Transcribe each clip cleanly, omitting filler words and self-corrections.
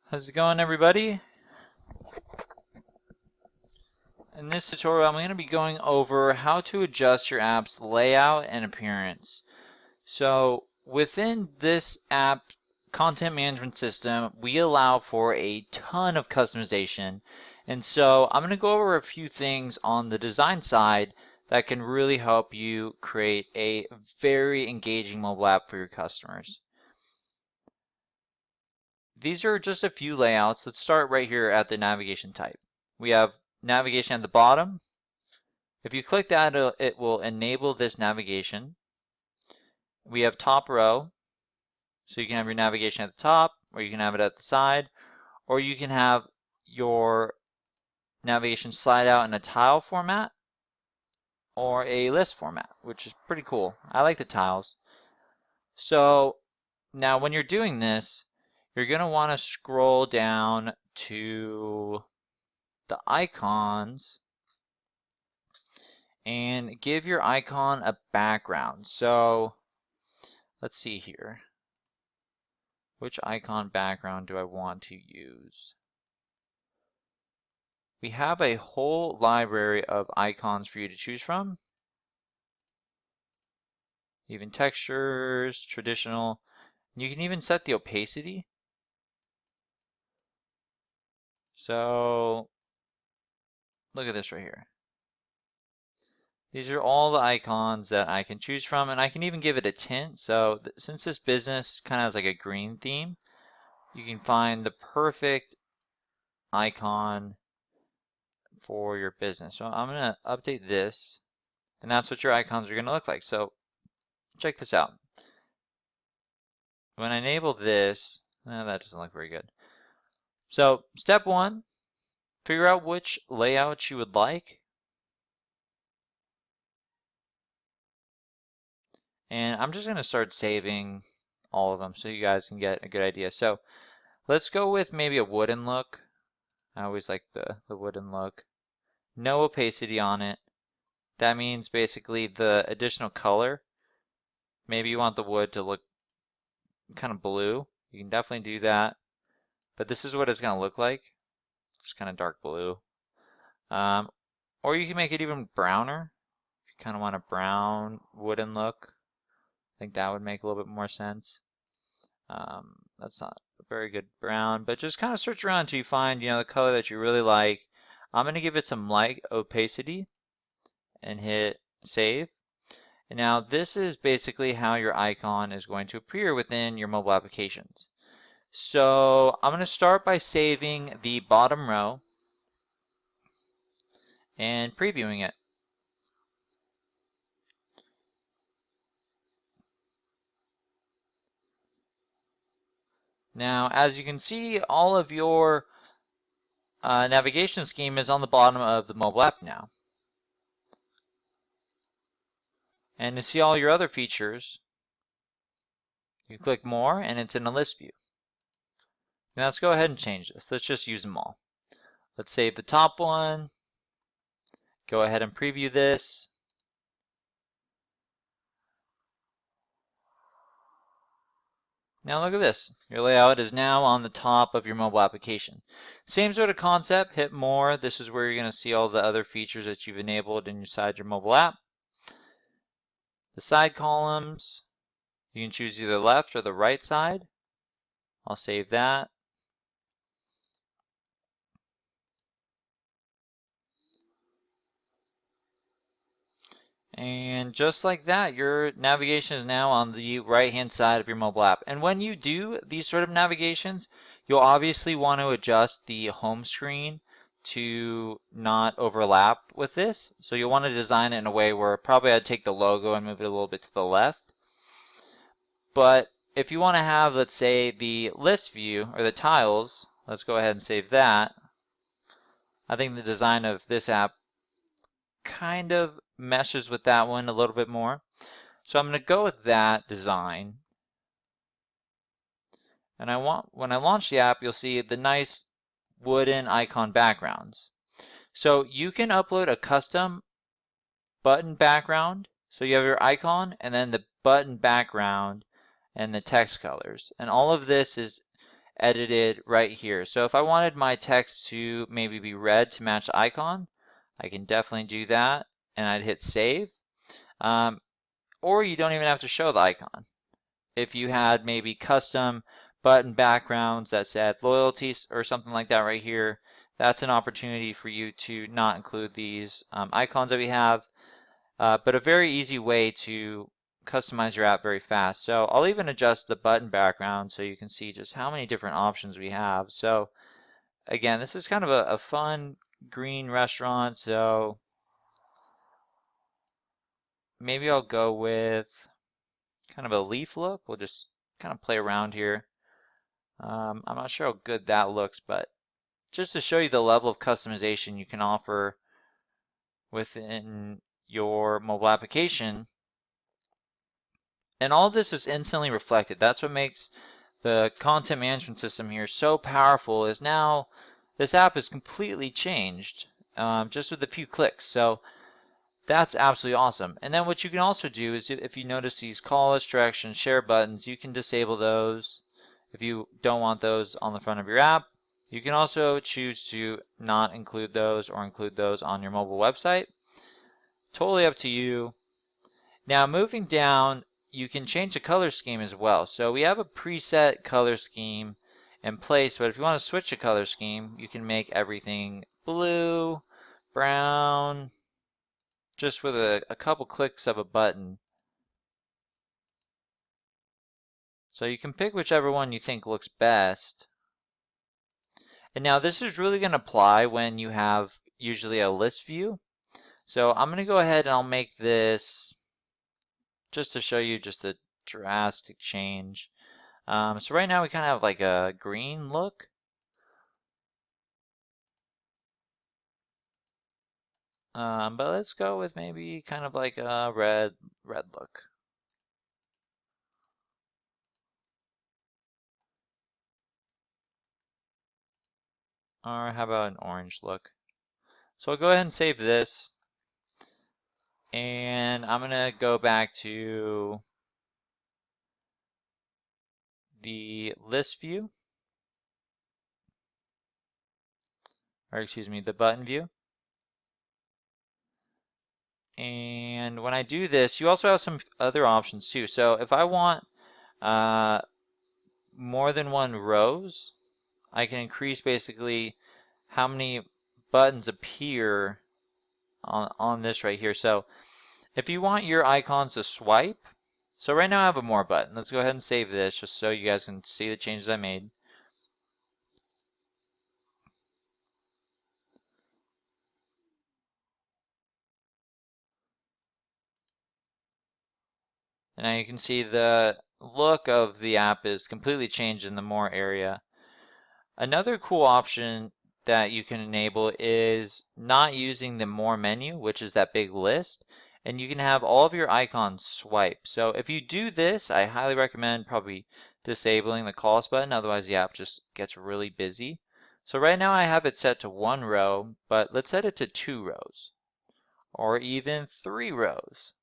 How's it going, everybody? In this tutorial, I'm going to be going over how to adjust your app's layout and appearance. So within this app content management system, we allow for a ton of customization. And so I'm going to go over a few things on the design side that can really help you create a very engaging mobile app for your customers. These are just a few layouts. Let's start right here at the navigation type. We have navigation at the bottom. If you click that, it will enable this navigation. We have top row, so you can have your navigation at the top, or you can have it at the side, or you can have your navigation slide out in a tile format or a list format, which is pretty cool. I like the tiles. So now when you're doing this, you're going to want to scroll down to the icons and give your icon a background. So let's see here. Which icon background do I want to use? We have a whole library of icons for you to choose from. Even textures, traditional. You can even set the opacity. So look at this right here. These are all the icons that I can choose from, and I can even give it a tint. So since this business kind of has like a green theme, you can find the perfect icon for your business. So I'm going to update this, and that's what your icons are going to look like. So check this out. When I enable this, that doesn't look very good. So step one, figure out which layout you would like. And I'm just going to start saving all of them so you guys can get a good idea. So let's go with maybe a wooden look. I always like the wooden look. No opacity on it. That means basically the additional color. Maybe you want the wood to look kind of blue. You can definitely do that. But this is what it's going to look like. It's kind of dark blue. Or you can make it even browner. If you kind of want a brown wooden look, I think that would make a little bit more sense. That's not a very good brown, but just kind of search around until you find, the color that you really like. I'm going to give it some light opacity and hit save. And now this is basically how your icon is going to appear within your mobile applications. So I'm going to start by saving the bottom row and previewing it. Now, as you can see, all of your navigation scheme is on the bottom of the mobile app now. And to see all your other features, you click more and it's in a list view. Now let's go ahead and change this. Let's just use them all. Let's save the top one. Go ahead and preview this. Now look at this. Your layout is now on the top of your mobile application. Same sort of concept, hit more. This is where you're going to see all the other features that you've enabled inside your mobile app. The side columns, you can choose either left or the right side. I'll save that. And just like that, your navigation is now on the right-hand side of your mobile app. And when you do these sort of navigations, you'll obviously want to adjust the home screen to not overlap with this. So you'll want to design it in a way where probably I'd take the logo and move it a little bit to the left. But if you want to have, let's say, the list view or the tiles, let's go ahead and save that. I think the design of this app kind of meshes with that one a little bit more. So I'm going to go with that design. And when I launch the app, you'll see the nice wooden icon backgrounds. So you can upload a custom button background. So you have your icon and then the button background and the text colors. And all of this is edited right here. So if I wanted my text to maybe be red to match the icon, I can definitely do that, and I'd hit save. Or you don't even have to show the icon. If you had maybe custom button backgrounds that said loyalties or something like that right here, that's an opportunity for you to not include these icons that we have, but a very easy way to customize your app very fast. So I'll even adjust the button background so you can see just how many different options we have. So again, this is kind of a fun green restaurant, so maybe I'll go with kind of a leaf look. We'll just kind of play around here. I'm not sure how good that looks, but just to show you the level of customization you can offer within your mobile application. And all this is instantly reflected. That's what makes the content management system here so powerful, is now this app is completely changed just with a few clicks. So that's absolutely awesome. And then what you can also do is, if you notice these call list, directions, share buttons, you can disable those if you don't want those on the front of your app. You can also choose to not include those or include those on your mobile website. Totally up to you. Now moving down, you can change the color scheme as well. So we have a preset color scheme in place, but if you want to switch the color scheme, you can make everything blue, brown, just with a couple clicks of a button. So you can pick whichever one you think looks best. And now this is really going to apply when you have usually a list view. So I'm going to go ahead and I'll make this just to show you just a drastic change. So right now we kind of have like a green look. But let's go with maybe kind of like a red look. Or how about an orange look? So I'll go ahead and save this. And I'm gonna go back to the list view. Or excuse me, the button view. And when I do this, you also have some other options too. So if I want more than one rows, I can increase basically how many buttons appear on this right here. So if you want your icons to swipe, so right now I have a more button. Let's go ahead and save this just so you guys can see the changes I made. And now you can see the look of the app is completely changed in the more area. Another cool option that you can enable is not using the more menu, which is that big list, and you can have all of your icons swipe. So if you do this, I highly recommend probably disabling the call list button, otherwise the app just gets really busy. So right now I have it set to 1 row, but let's set it to 2 rows, or even 3 rows.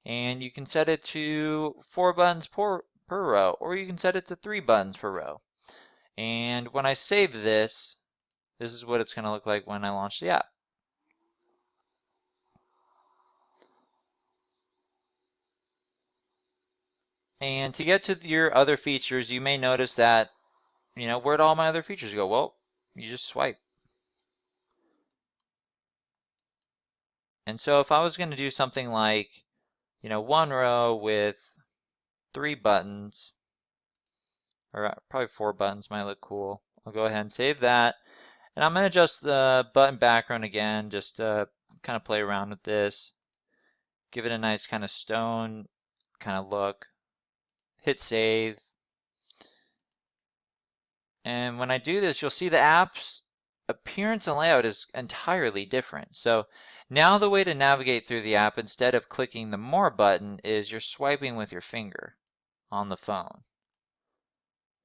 And you can set it to 4 buttons per row, or you can set it to 3 buttons per row. And when I save this, this is what it's going to look like when I launch the app. And to get to your other features, you may notice that, where'd all my other features go? Well, you just swipe. And so if I was going to do something like, 1 row with 3 buttons, or probably 4 buttons might look cool. I'll go ahead and save that. And I'm going to adjust the button background again, just to kind of play around with this. Give it a nice kind of stone kind of look. Hit save. And when I do this, you'll see the app's appearance and layout is entirely different. So now the way to navigate through the app instead of clicking the More button is you're swiping with your finger on the phone.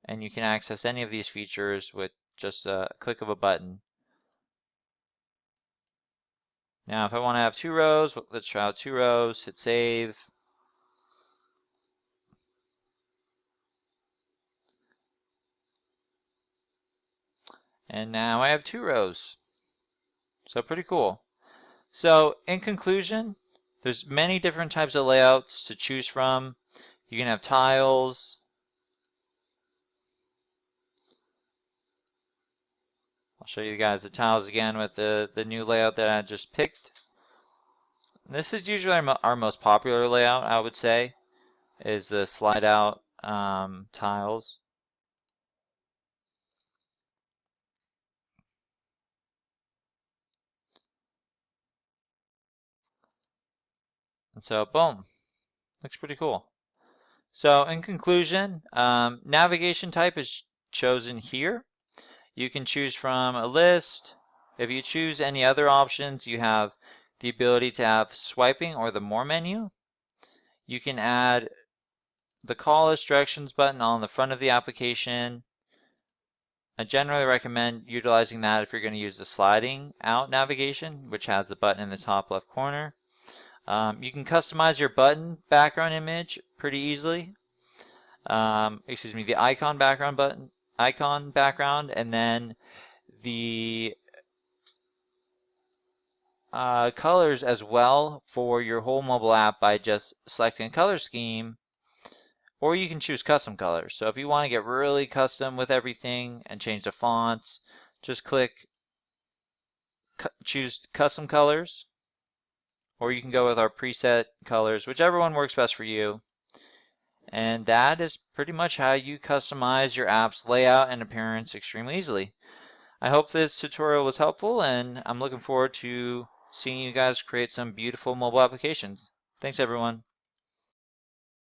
And you can access any of these features with just a click of a button. Now if I want to have 2 rows, let's try out 2 rows, hit save. And now I have 2 rows. So pretty cool. So in conclusion, there's many different types of layouts to choose from. You can have tiles. I'll show you guys the tiles again with the new layout that I just picked. This is usually our most popular layout, I would say, is the slide out tiles. And so boom, looks pretty cool. So in conclusion, navigation type is chosen here. You can choose from a list. If you choose any other options, you have the ability to have swiping or the more menu. You can add the call list directions button on the front of the application. I generally recommend utilizing that if you're going to use the sliding out navigation, which has the button in the top left corner. You can customize your button background image pretty easily. The icon background, and then the colors as well for your whole mobile app by just selecting a color scheme, or you can choose custom colors. So if you want to get really custom with everything and change the fonts, just choose custom colors, or you can go with our preset colors, whichever one works best for you. And that is pretty much how you customize your app's layout and appearance extremely easily. I hope this tutorial was helpful, and I'm looking forward to seeing you guys create some beautiful mobile applications. Thanks, everyone.